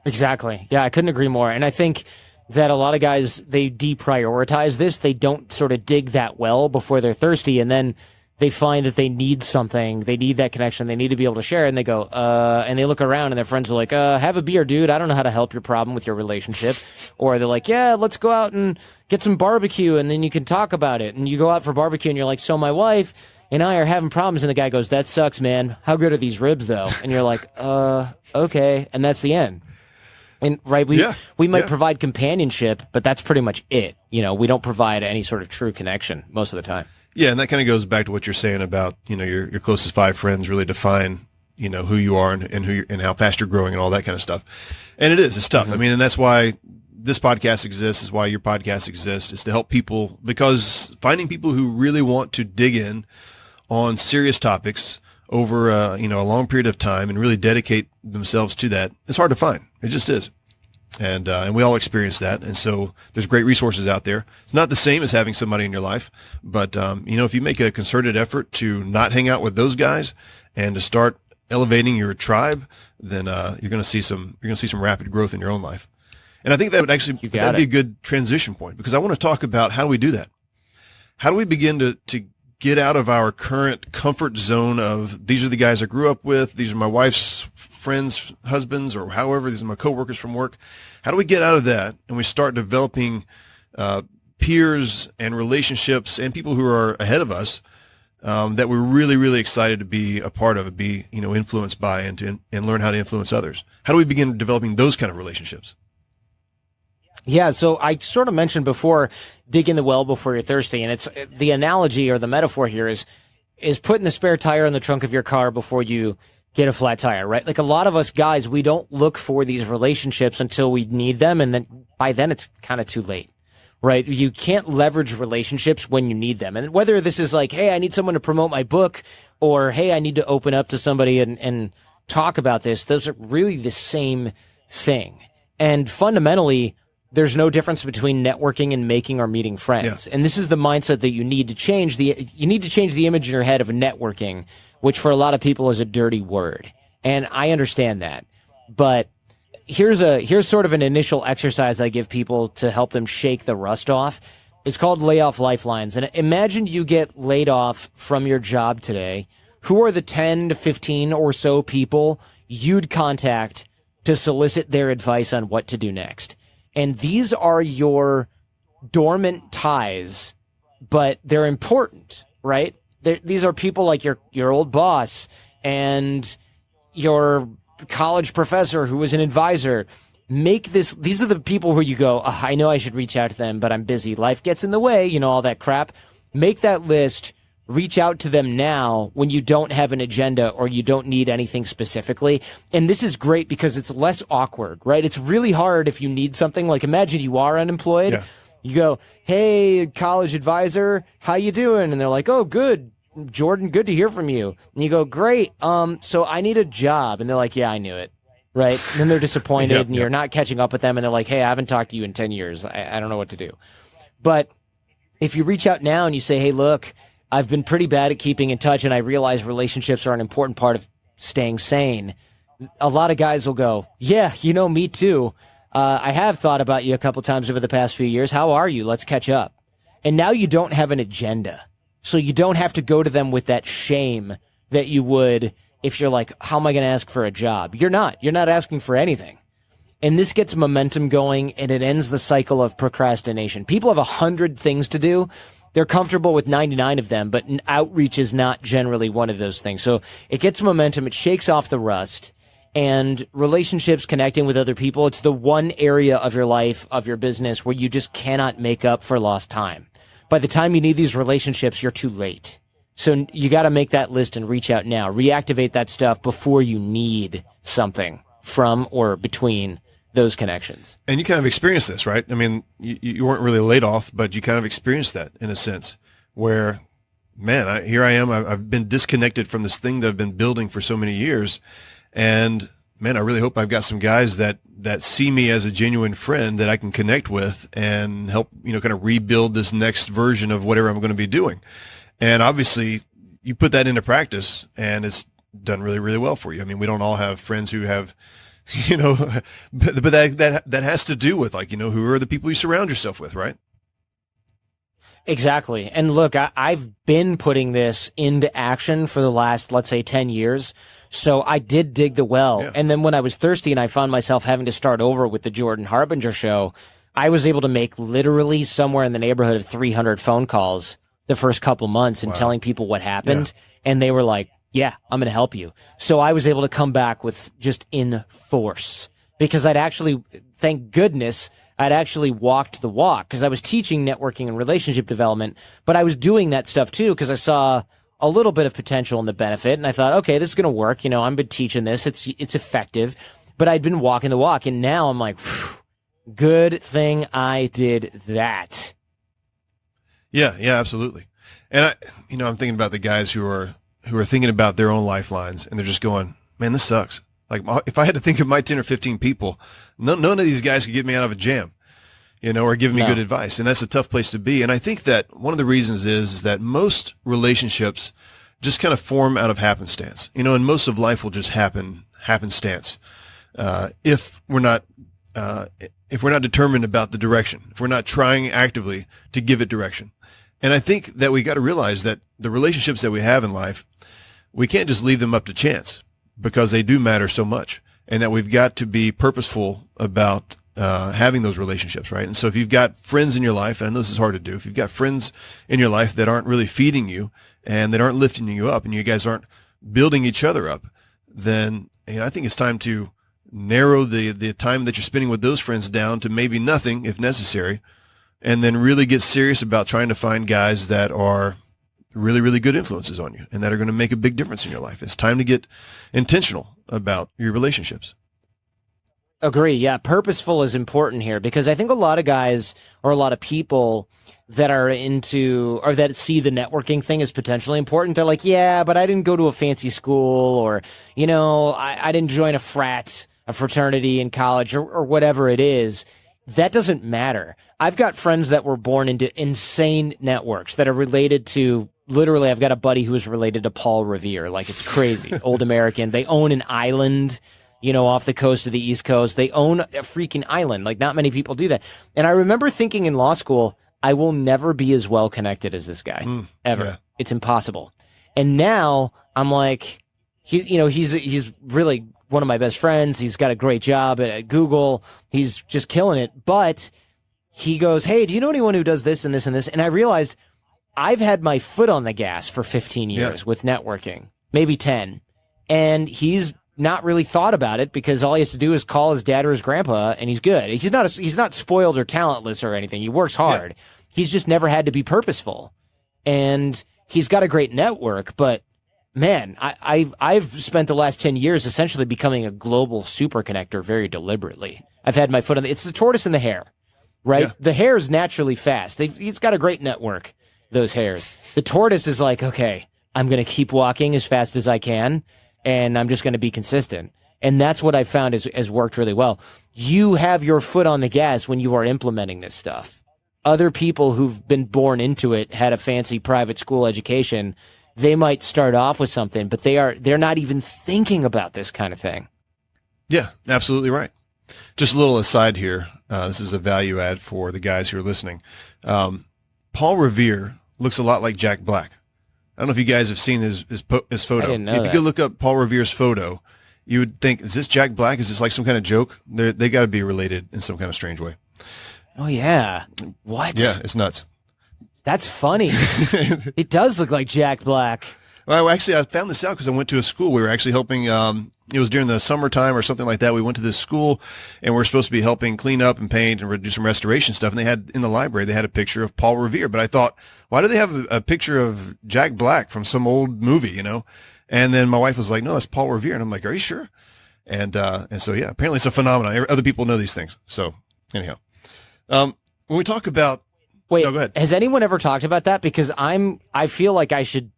Exactly. Yeah, I couldn't agree more. And I think that a lot of guys, they deprioritize this. They don't sort of dig that well before they're thirsty. And then they find that they need something. They need that connection. They need to be able to share it. And they go, and they look around and their friends are like, have a beer, dude. I don't know how to help your problem with your relationship. Or they're like, yeah, let's go out and get some barbecue and then you can talk about it. And you go out for barbecue and you're like, so my wife and I are having problems. And the guy goes, that sucks, man. How good are these ribs though? And you're like, okay. And that's the end. And right, we might provide companionship, but that's pretty much it. We don't provide any sort of true connection most of the time. Yeah, and that kind of goes back to what you're saying about, your closest 5 friends really define, who you are and how fast you're growing and all that kind of stuff. And it's tough. Mm-hmm. I mean, and that's why this podcast exists, is why your podcast exists, is to help people, because finding people who really want to dig in on serious topics over a long period of time and really dedicate themselves to that, it's hard to find. It just is. And we all experience that. And so there's great resources out there. It's not the same as having somebody in your life, but if you make a concerted effort to not hang out with those guys and to start elevating your tribe, then you're going to see some rapid growth in your own life. And I think that would actually that'd be a good transition point, because I want to talk about how do we do that. how do we begin to get out of our current comfort zone of these are the guys I grew up with, these are my wife's friends, husbands, or however, these are my coworkers from work. How do we get out of that and we start developing peers and relationships and people who are ahead of us that we're really, really excited to be a part of and be, influenced by and learn how to influence others? How do we begin developing those kind of relationships? Yeah, so I sort of mentioned before, dig in the well before you're thirsty, and it's the analogy or the metaphor here is putting the spare tire in the trunk of your car before you get a flat tire, right? Like a lot of us guys, we don't look for these relationships until we need them, and then by then it's kind of too late, right? You can't leverage relationships when you need them, and whether this is like, hey, I need someone to promote my book, or hey, I need to open up to somebody and talk about this, those are really the same thing, and fundamentally, there's no difference between networking and making or meeting friends. Yeah. And this is the mindset that you need to change. You need to change the image in your head of networking, which for a lot of people is a dirty word. And I understand that. But here's sort of an initial exercise I give people to help them shake the rust off. It's called Off Lifelines. And imagine you get laid off from your job today. Who are the 10 to 15 or so people you'd contact to solicit their advice on what to do next? And these are your dormant ties, but they're important, right? These are people like your old boss and your college professor who was an advisor. These are the people who you go, I know I should reach out to them, but I'm busy. Life gets in the way, all that crap. Make that list. Reach out to them now when you don't have an agenda or you don't need anything specifically. And this is great because it's less awkward, right? It's really hard if you need something. Like imagine you are unemployed. Yeah. You go, hey, college advisor, how you doing? And they're like, oh, good. Jordan, good to hear from you. And you go, great. So I need a job. And they're like, yeah, I knew it. Right. And then they're disappointed and you're not catching up with them. And they're like, hey, I haven't talked to you in 10 years. I don't know what to do. But if you reach out now and you say, hey, look, I've been pretty bad at keeping in touch, and I realize relationships are an important part of staying sane. A lot of guys will go, yeah, me too. I have thought about you a couple times over the past few years. How are you? Let's catch up. And now you don't have an agenda. So you don't have to go to them with that shame that you would if you're like, how am I going to ask for a job? You're not. You're not asking for anything. And this gets momentum going, and it ends the cycle of procrastination. People have 100 things to do. They're comfortable with 99 of them, but outreach is not generally one of those things. So it gets momentum, it shakes off the rust, and relationships, connecting with other people, it's the one area of your life, of your business, where you just cannot make up for lost time. By the time you need these relationships, you're too late. So you got to make that list and reach out now. Reactivate that stuff before you need something from or between those connections. And you kind of experienced this, right? I mean, you weren't really laid off, but you kind of experienced that in a sense where, man, here I am. I've been disconnected from this thing that I've been building for so many years. And man, I really hope I've got some guys that see me as a genuine friend that I can connect with and help, kind of rebuild this next version of whatever I'm going to be doing. And obviously you put that into practice and it's done really, really well for you. I mean, we don't all have friends who have, but that has to do with who are the people you surround yourself with, right? Exactly. And look, I've been putting this into action for the last, let's say 10 years. So I did dig the well. Yeah. And then when I was thirsty and I found myself having to start over with the Jordan Harbinger show, I was able to make literally somewhere in the neighborhood of 300 phone calls the first couple months and telling people what happened. Yeah. And they were like, yeah, I'm going to help you. So I was able to come back with just in force because thank goodness, I'd actually walked the walk because I was teaching networking and relationship development, but I was doing that stuff too because I saw a little bit of potential in the benefit. And I thought, okay, this is going to work. I've been teaching this. It's effective, but I'd been walking the walk. And now I'm like, good thing I did that. Yeah, absolutely. And I'm thinking about the guys who are thinking about their own lifelines and they're just going, man, this sucks. Like if I had to think of my 10 or 15 people, none of these guys could get me out of a jam, or give me good advice. And that's a tough place to be. And I think that one of the reasons is that most relationships just kind of form out of happenstance, and most of life will just happenstance. If we're not determined about the direction, if we're not trying actively to give it direction. And I think that we got to realize that the relationships that we have in life, we can't just leave them up to chance because they do matter so much, and that we've got to be purposeful about having those relationships, right? And so if you've got friends in your life, and I know this is hard to do, if you've got friends in your life that aren't really feeding you and that aren't lifting you up and you guys aren't building each other up, then I think it's time to narrow the time that you're spending with those friends down to maybe nothing if necessary, and then really get serious about trying to find guys that are really, really good influences on you and that are going to make a big difference in your life. It's time to get intentional about your relationships. Agree. Yeah. Purposeful is important here because I think a lot of guys or a lot of people that are into or that see the networking thing as potentially important. They're like, yeah, but I didn't go to a fancy school, or, I didn't join a fraternity in college or whatever it is. That doesn't matter. I've got friends that were born into insane networks that are related to, literally, I've got a buddy who is related to Paul Revere. Like, it's crazy. Old American. They own an island, off the coast of the East Coast. They own a freaking island. Like, not many people do that. And I remember thinking in law school, I will never be as well connected as this guy, ever. Yeah. It's impossible. And now I'm like, he's really one of my best friends. He's got a great job at Google. He's just killing it. But he goes, hey, do you know anyone who does this and this and this? And I realized I've had my foot on the gas for 15 years with networking, maybe 10. And he's not really thought about it because all he has to do is call his dad or his grandpa and he's good. He's not spoiled or talentless or anything. He works hard. Yeah. He's just never had to be purposeful. And he's got a great network, but man, I've spent the last 10 years essentially becoming a global super connector very deliberately. I've had my foot on it's the tortoise and the hare, right? Yeah. The hare is naturally fast. He's got a great network, those hares. The tortoise is like, okay, I'm going to keep walking as fast as I can, and I'm just going to be consistent. And that's what I found has worked really well. You have your foot on the gas when you are implementing this stuff. Other people who've been born into it, had a fancy private school education, they might start off with something, but they're not even thinking about this kind of thing. Yeah, absolutely right. Just a little aside here. This is a value add for the guys who are listening. Paul Revere looks a lot like Jack Black. I don't know if you guys have seen his photo. I didn't know if you could look up Paul Revere's photo, you would think, is this Jack Black? Is this like some kind of joke? They got to be related in some kind of strange way. Oh, yeah. What? Yeah, it's nuts. That's funny. It does look like Jack Black. Well, actually, I found this out because I went to a school. We were actually helping, it was during the summertime or something like that. We went to this school, and we were supposed to be helping clean up and paint and do some restoration stuff. And they had, in the library, they had a picture of Paul Revere. But I thought, why do they have a picture of Jack Black from some old movie, And then my wife was like, no, that's Paul Revere. And I'm like, are you sure? And so, yeah, apparently it's a phenomenon. Other people know these things. So, anyhow. When we talk about, wait, no, go ahead. Has anyone ever talked about that? Because I feel like I should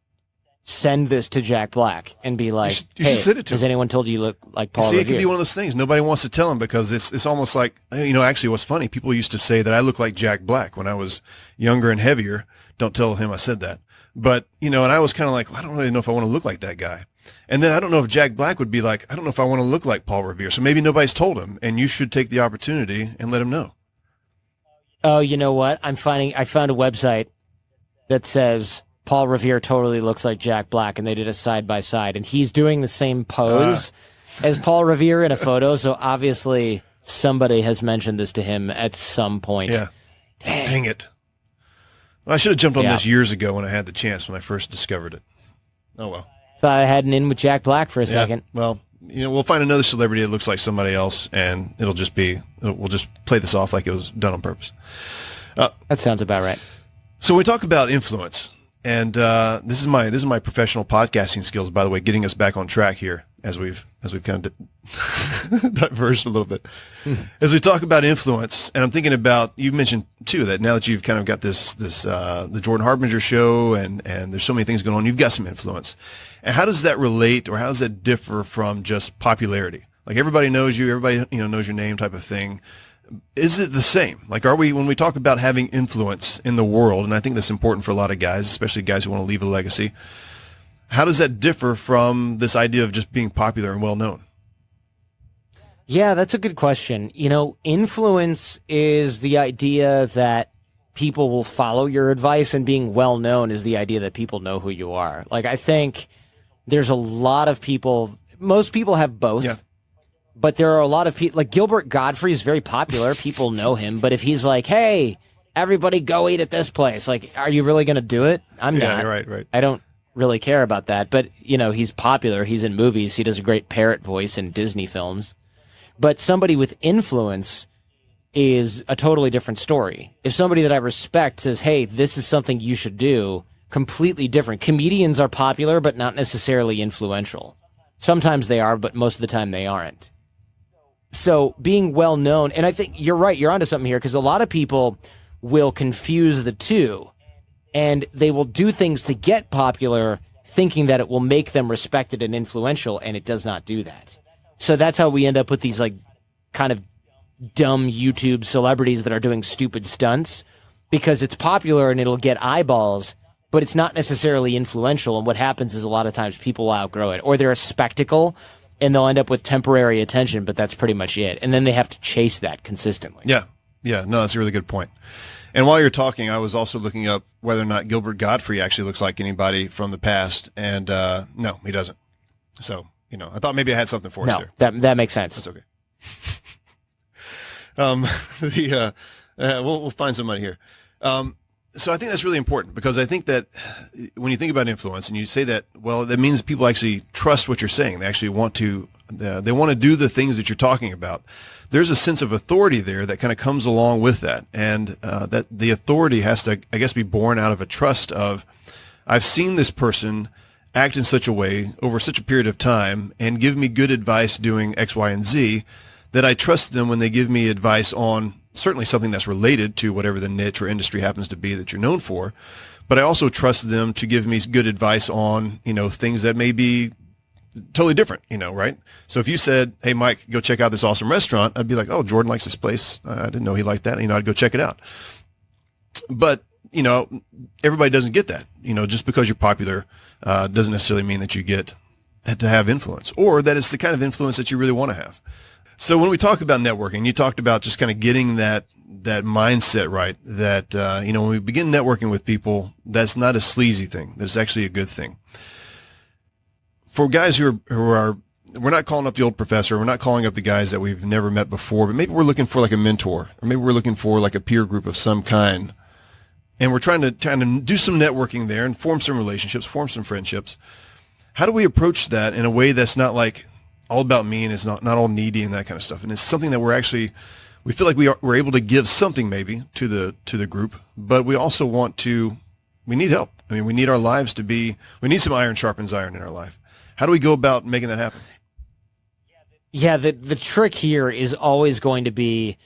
send this to Jack Black and be like, you should send it to has him. Anyone told you look like Paul Revere? Revere? It could be one of those things. Nobody wants to tell him because it's almost like, actually what's funny, people used to say that I look like Jack Black when I was younger and heavier. Don't tell him I said that. But, and I was kind of like, well, I don't really know if I want to look like that guy. And then I don't know if Jack Black would be like, I don't know if I want to look like Paul Revere. So maybe nobody's told him, and you should take the opportunity and let him know. Oh, you know what? I found a website that says Paul Revere totally looks like Jack Black, and they did a side-by-side, and he's doing the same pose as Paul Revere in a photo, so obviously somebody has mentioned this to him at some point. Yeah. Dang it. Well, I should have jumped on this years ago when I had the chance, when I first discovered it. Oh, well. Thought I had an in with Jack Black for a second. Well, we'll find another celebrity that looks like somebody else, and we'll just play this off like it was done on purpose. That sounds about right. So we talk about influence, and this is my professional podcasting skills, by the way, getting us back on track here as we've kind of diverged a little bit. As we talk about influence, and I'm thinking about, you mentioned too that now that you've kind of got this the Jordan Harbinger show, and there's so many things going on, you've got some influence. And how does that relate, or how does that differ from just popularity? Like, everybody knows you, everybody knows your name, type of thing. Is it the same? Like, when we talk about having influence in the world, and I think that's important for a lot of guys, especially guys who want to leave a legacy, how does that differ from this idea of just being popular and well known? Yeah, that's a good question. Influence is the idea that people will follow your advice, and being well known is the idea that people know who you are. Like, I think there's a lot of people, most people have both, but there are a lot of people, like Gilbert Gottfried is very popular. People know him, but if he's like, hey, everybody go eat at this place, like, are you really going to do it? I'm not. Right. I don't really care about that, but, he's popular. He's in movies. He does a great parrot voice in Disney films. But somebody with influence is a totally different story. If somebody that I respect says, hey, this is something you should do, completely different. Comedians are popular, but not necessarily influential. Sometimes they are, but most of the time they aren't. So being well known, and I think you're right, you're onto something here, because a lot of people will confuse the two, and they will do things to get popular thinking that it will make them respected and influential, and it does not do that. So that's how we end up with these like kind of dumb YouTube celebrities that are doing stupid stunts, because it's popular and it'll get eyeballs, but it's not necessarily influential. And what happens is a lot of times people will outgrow it, or they're a spectacle and they'll end up with temporary attention, but that's pretty much it. And then they have to chase that consistently. Yeah. No, that's a really good point. And while you're talking, I was also looking up whether or not Gilbert Gottfried actually looks like anybody from the past. And no, he doesn't. So, I thought maybe I had something for us there. That makes sense. That's okay. We'll find somebody here. So I think that's really important, because I think that when you think about influence and you say that, well, that means people actually trust what you're saying. They actually want to, they want to do the things that you're talking about. There's a sense of authority there that kind of comes along with that. And that the authority has to, I guess, be born out of a trust of, I've seen this person act in such a way over such a period of time and give me good advice doing X, Y, and Z, that I trust them when they give me advice on certainly something that's related to whatever the niche or industry happens to be that you're known for. But I also trust them to give me good advice on, things that may be totally different, right? So if you said, hey, Mike, go check out this awesome restaurant, I'd be like, oh, Jordan likes this place. I didn't know he liked that. I'd go check it out. But, everybody doesn't get that. Just because you're popular doesn't necessarily mean that you get to have influence, or that it's the kind of influence that you really want to have. So when we talk about networking, you talked about just kind of getting that mindset right, that, when we begin networking with people, that's not a sleazy thing. That's actually a good thing. For guys who are, we're not calling up the old professor, we're not calling up the guys that we've never met before, but maybe we're looking for like a mentor, or maybe we're looking for like a peer group of some kind. And we're trying to do some networking there and form some relationships, form some friendships. How do we approach that in a way that's not like all about me and it's not all needy and that kind of stuff? And it's something that we feel like we're able to give something maybe to the group, but we also we need help. I mean, we need our lives we need some iron sharpens iron in our life. How do we go about making that happen? Yeah, the trick here is always going to be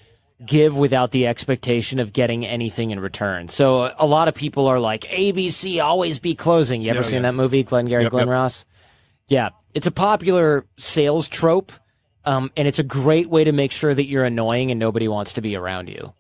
give without the expectation of getting anything in return. So a lot of people are like, ABC, always be closing. You ever seen that movie, Glengarry Glen Ross? Yeah, it's a popular sales trope, and it's a great way to make sure that you're annoying and nobody wants to be around you.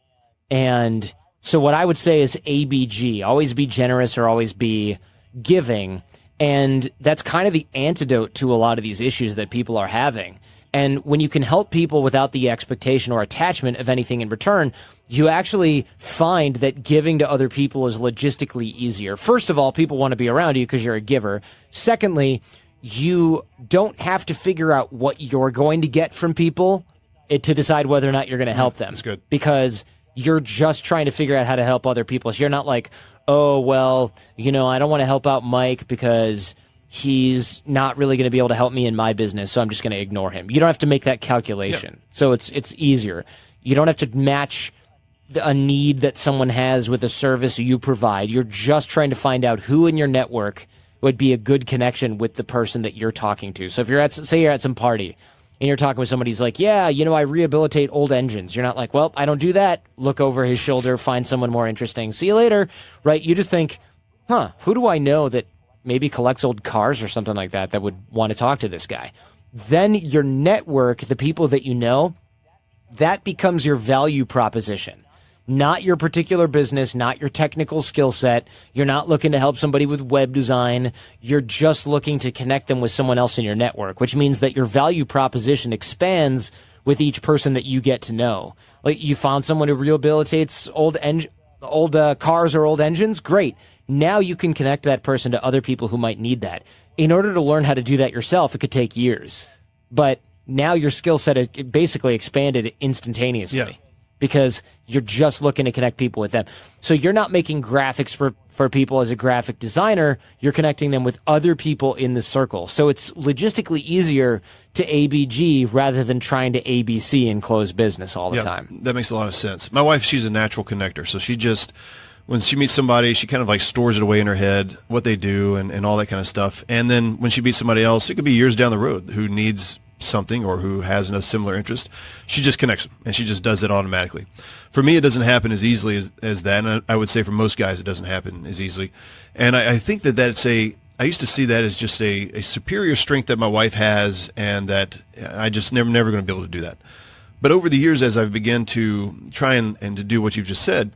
And so what I would say is ABG, always be generous or always be giving. And that's kind of the antidote to a lot of these issues that people are having. And when you can help people without the expectation or attachment of anything in return, you actually find that giving to other people is logistically easier. First of all, people want to be around you because you're a giver. Secondly, you don't have to figure out what you're going to get from people to decide whether or not you're going to help them. That's good. Because you're just trying to figure out how to help other people. So you're not like, oh, well, I don't want to help out Mike because he's not really going to be able to help me in my business, so I'm just going to ignore him. You don't have to make that calculation. Yep. So it's easier. You don't have to match a need that someone has with a service you provide. You're just trying to find out who in your network would be a good connection with the person that you're talking to. So if you're at some party and you're talking with somebody who's like, yeah, I rehabilitate old engines. You're not like, well, I don't do that. Look over his shoulder, find someone more interesting. See you later, right? You just think, who do I know that maybe collects old cars or something like that would want to talk to this guy? Then your network, the people that you know, that becomes your value proposition. Not your particular business, not your technical skill set. You're not looking to help somebody with web design. You're just looking to connect them with someone else in your network, which means that your value proposition expands with each person that you get to know. Like, you found someone who rehabilitates old old cars or old engines, great. Now you can connect that person to other people who might need that. In order to learn how to do that yourself, it could take years. But now your skill set is basically expanded instantaneously because you're just looking to connect people with them. So you're not making graphics for people as a graphic designer. You're connecting them with other people in the circle. So it's logistically easier to ABG rather than trying to ABC and close business all the time. That makes a lot of sense. My wife, she's a natural connector. So she just, when she meets somebody, she kind of like stores it away in her head, what they do and all that kind of stuff. And then when she meets somebody else, it could be years down the road who needs something or who has a similar interest, she just connects them and she just does it automatically. For me, it doesn't happen as easily as that, and I would say for most guys it doesn't happen as easily. And I think that's I used to see that as just a superior strength that my wife has, and that I just never going to be able to do that. But over the years, as I've begun to try and to do what you've just said,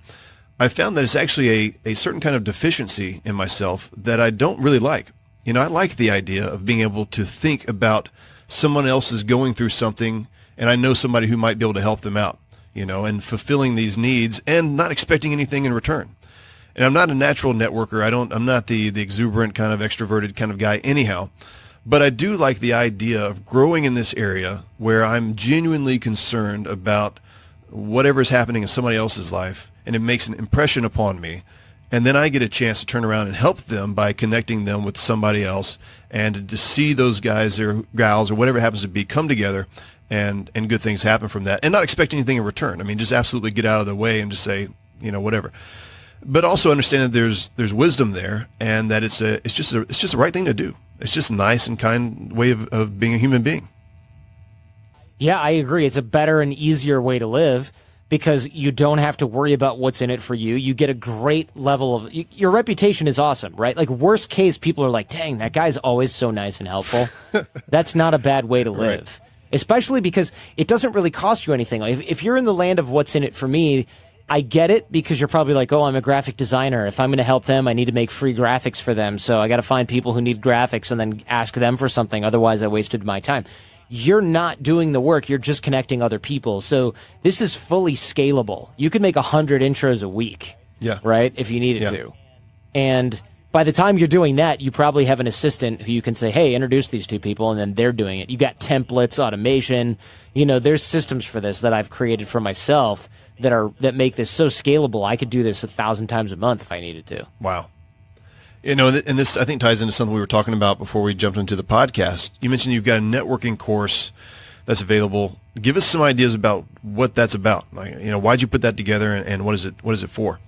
I found that it's actually a certain kind of deficiency in myself that I don't really like. You know, I like the idea of being able to think about someone else is going through something, and I know somebody who might be able to help them out, you know, and fulfilling these needs and not expecting anything in return. And I'm not a natural networker. I'm not the exuberant kind of extroverted kind of guy anyhow, but I do like the idea of growing in this area where I'm genuinely concerned about whatever's happening in somebody else's life, and it makes an impression upon me. And then I get a chance to turn around and help them by connecting them with somebody else, and to see those guys or gals or whatever it happens to be come together and good things happen from that, and not expect anything in return. I mean, just absolutely get out of the way and just say, you know, whatever. But also understand that there's wisdom there, and that it's just the right thing to do. It's just a nice and kind way of being a human being. Yeah, I agree. It's a better and easier way to live, because you don't have to worry about what's in it for you. You get a great level of, your reputation is awesome, right? Like, worst case, people are like, dang, that guy's always so nice and helpful. That's not a bad way to live. Right. Especially because it doesn't really cost you anything. Like, if you're in the land of what's in it for me, I get it, because you're probably like, oh, I'm a graphic designer. If I'm going to help them, I need to make free graphics for them. So I got to find people who need graphics and then ask them for something. Otherwise, I wasted my time. You're not doing the work. You're just connecting other people. So this is fully scalable. You could make 100 intros a week, right, if you needed to. And by the time you're doing that, you probably have an assistant who you can say, hey, introduce these two people, and then they're doing it. You got templates, automation. You know, there's systems for this that I've created for myself that make this so scalable. I could do this 1,000 times a month if I needed to. Wow. You know, and this, I think, ties into something we were talking about before we jumped into the podcast. You mentioned you've got a networking course that's available. Give us some ideas about what that's about. Like, you know, why'd you put that together, and what is it for?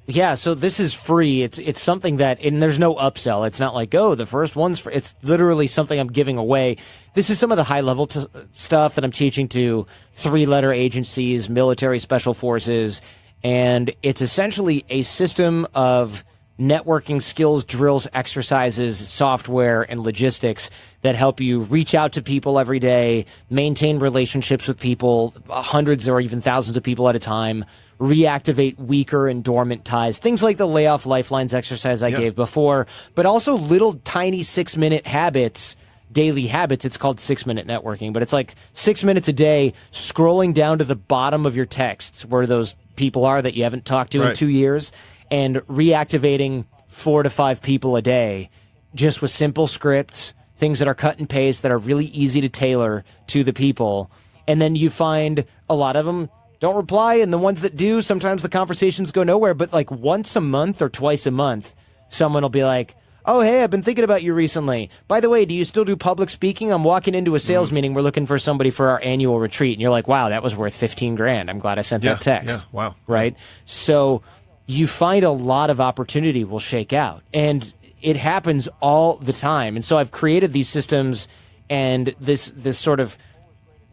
Yeah, so this is free. It's something that, and there's no upsell. It's not like, oh, the first one's free. It's literally something I'm giving away. This is some of the high-level stuff that I'm teaching to 3-letter agencies, military special forces, and it's essentially a system of networking skills, drills, exercises, software, and logistics that help you reach out to people every day, maintain relationships with people, hundreds or even thousands of people at a time, reactivate weaker and dormant ties, things like the Off Lifelines exercise I gave before, but also little tiny 6-minute habits, daily habits. It's called 6-minute networking, but it's like 6 minutes a day, scrolling down to the bottom of your texts where those people are that you haven't talked to in 2 years, and reactivating 4 to 5 people a day, just with simple scripts, things that are cut and paste, that are really easy to tailor to the people. And then you find a lot of them don't reply, and the ones that do, sometimes the conversations go nowhere, but like once a month or twice a month, someone will be like, oh, hey, I've been thinking about you recently. By the way, do you still do public speaking? I'm walking into a sales meeting. We're looking for somebody for our annual retreat. And you're like, wow, that was worth $15,000. I'm glad I sent that text. Yeah, wow. Right? So you find a lot of opportunity will shake out, and it happens all the time. And so I've created these systems, and this sort of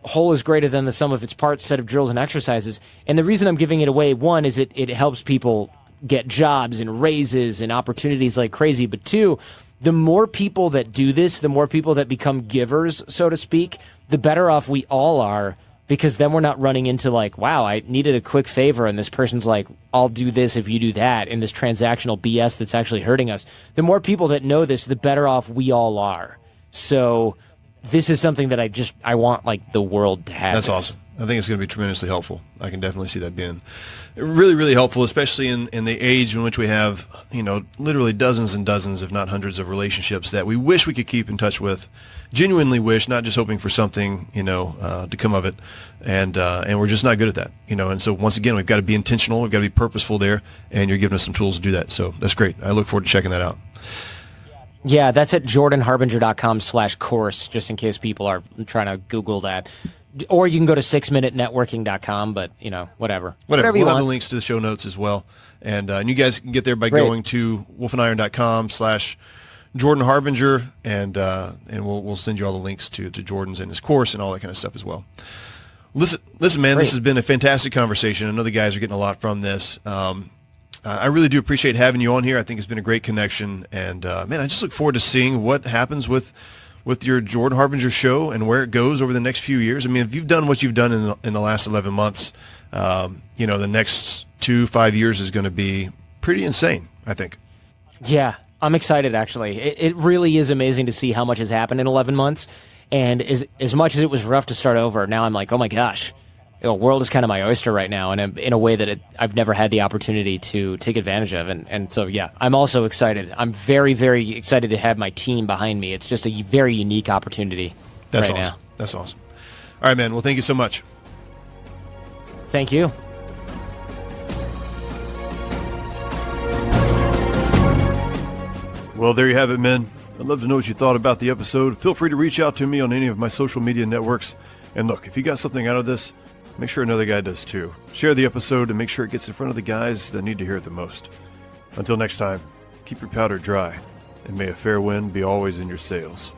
whole is greater than the sum of its parts set of drills and exercises. And the reason I'm giving it away, one, is it helps people get jobs and raises and opportunities like crazy. But two, the more people that do this, the more people that become givers, so to speak, the better off we all are, because then we're not running into like, wow, I needed a quick favor, and this person's like, I'll do this if you do that, and this transactional BS that's actually hurting us. The more people that know this, the better off we all are. So this is something that I want like the world to have. That's awesome. I think it's going to be tremendously helpful. I can definitely see that being really, really helpful, especially in the age in which we have, literally dozens and dozens, if not hundreds of relationships that we wish we could keep in touch with, genuinely wish, not just hoping for something, to come of it. And we're just not good at that, And so once again, we've got to be intentional. We've got to be purposeful there. And you're giving us some tools to do that. So that's great. I look forward to checking that out. Yeah, that's at jordanharbinger.com/course, just in case people are trying to Google that. Or you can go to 6minutenetworking.com, but, whatever. We'll you have want. the links to the show notes as well. And you guys can get there by going to wolfandiron.com/Jordan Harbinger, and we'll send you all the links to Jordan's and his course and all that kind of stuff as well. Listen, man, This has been a fantastic conversation. I know the guys are getting a lot from this. I really do appreciate having you on here. I think it's been a great connection. And, man, I just look forward to seeing what happens with your Jordan Harbinger show and where it goes over the next few years. I mean, if you've done what you've done in the last 11 months, the next 2-5 years is going to be pretty insane, I think. Yeah, I'm excited, actually. It really is amazing to see how much has happened in 11 months. And as much as it was rough to start over, now I'm like, oh my gosh, the world is kind of my oyster right now, and in a way that I've never had the opportunity to take advantage of. And so, yeah, I'm also excited. I'm very, very excited to have my team behind me. It's just a very unique opportunity now. That's awesome. All right, man. Well, thank you so much. Thank you. Well, there you have it, men. I'd love to know what you thought about the episode. Feel free to reach out to me on any of my social media networks. And look, if you got something out of this, make sure another guy does too. Share the episode and make sure it gets in front of the guys that need to hear it the most. Until next time, keep your powder dry, and may a fair wind be always in your sails.